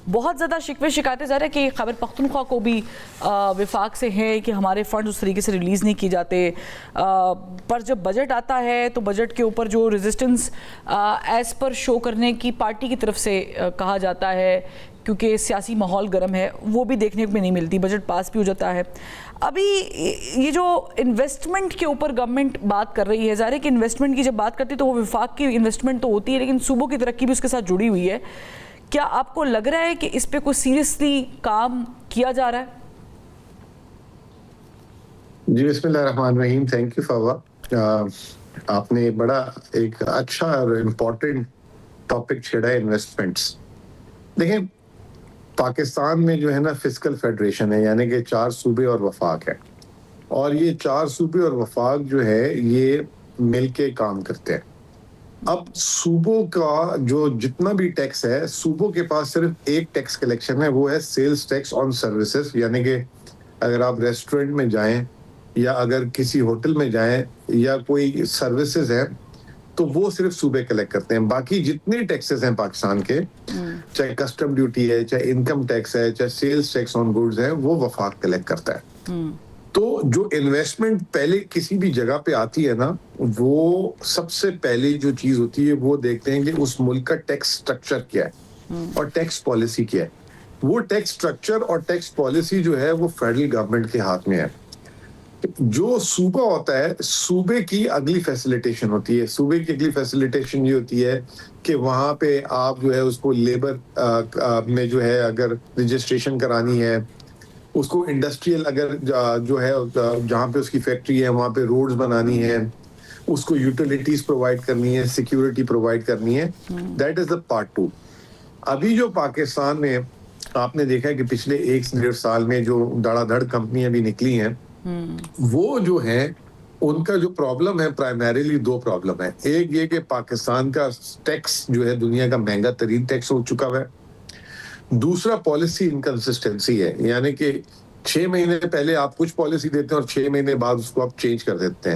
بہت زیادہ شکوے شکایتیں ظاہر ہے کہ خیبر پختونخوا کو بھی وفاق سے ہیں کہ ہمارے فنڈ اس طریقے سے ریلیز نہیں کیے جاتے، پر جب بجٹ آتا ہے تو بجٹ کے اوپر جو ریزسٹنس ایز پر شو کرنے کی پارٹی کی طرف سے کہا جاتا ہے، کیونکہ سیاسی ماحول گرم ہے، وہ بھی دیکھنے کو نہیں ملتی، بجٹ پاس بھی ہو جاتا ہے۔ ابھی یہ جو انویسٹمنٹ کے اوپر گورنمنٹ بات کر رہی ہے، ظاہر ہے کہ انویسٹمنٹ کی جب بات کرتی ہے تو وہ وفاق کی انویسٹمنٹ تو ہوتی ہے، لیکن صوبوں کی ترقی بھی اس کے ساتھ جڑی ہوئی ہے۔ کیا آپ کو لگ رہا ہے کہ اس پہ کوئی سیریسلی کام کیا جا رہا ہے؟ جی بسم اللہ الرحمن الرحیم، تھینک یو فاوا۔ آپ نے بڑا ایک اچھا اور امپورٹنٹ ٹاپک چھیڑا ہے، انویسٹمنٹس۔ دیکھیں، پاکستان میں جو ہے نا فسکل فیڈریشن ہے، یعنی کہ 4 صوبے اور وفاق ہے، اور یہ 4 صوبے اور وفاق جو ہے یہ مل کے کام کرتے ہیں۔ اب صوبوں کا جو جتنا بھی ٹیکس ہے، صوبوں کے پاس صرف ایک ٹیکس کلیکشن ہے، وہ ہے سیلز ٹیکس آن سروسز، یعنی کہ اگر آپ ریسٹورنٹ میں جائیں یا اگر کسی ہوٹل میں جائیں یا کوئی سروسز ہیں تو وہ صرف صوبے کلیکٹ کرتے ہیں۔ باقی جتنے ٹیکسز ہیں پاکستان کے، چاہے کسٹم ڈیوٹی ہے، چاہے انکم ٹیکس ہے، چاہے سیلز ٹیکس آن گوڈز ہے، وہ وفاق کلیکٹ کرتا ہے۔ تو جو انویسٹمنٹ پہلے کسی بھی جگہ پہ آتی ہے نا، وہ سب سے پہلی جو چیز ہوتی ہے وہ دیکھتے ہیں کہ اس ملک کا ٹیکس سٹرکچر کیا ہے اور ٹیکس پالیسی کیا ہے۔ وہ ٹیکس سٹرکچر اور ٹیکس پالیسی جو ہے وہ فیڈرل گورنمنٹ کے ہاتھ میں ہے۔ جو صوبہ ہوتا ہے، صوبے کی اگلی فیسیلیٹیشن ہوتی ہے۔ صوبے کی اگلی فیسیلیٹیشن یہ ہوتی ہے کہ وہاں پہ آپ جو ہے اس کو لیبر میں جو ہے اگر رجسٹریشن کرانی ہے، اس کو انڈسٹریل اگر جو ہے جہاں پہ اس کی فیکٹری ہے وہاں پہ روڈز بنانی ہے، اس کو یوٹیلیٹیز پرووائڈ کرنی ہے، سیکیورٹی پرووائڈ کرنی ہے، دیٹ از دا پارٹ 2۔ ابھی جو پاکستان میں آپ نے دیکھا ہے کہ پچھلے 1 سال میں جو دھڑا دھڑ کمپنیاں بھی نکلی ہیں، وہ جو ہیں ان کا جو پرابلم ہے پرائمریلی 2 پرابلم ہے۔ ایک یہ کہ پاکستان کا ٹیکس جو ہے دنیا کا مہنگا ترین ٹیکس ہو چکا ہے۔ دوسرا پالیسی انکنسسٹنسی ہے، یعنی کہ 6 مہینے پہلے آپ کچھ پالیسی دیتے ہیں اور 6 مہینے بعد اس کو آپ چینج کر دیتے ہیں۔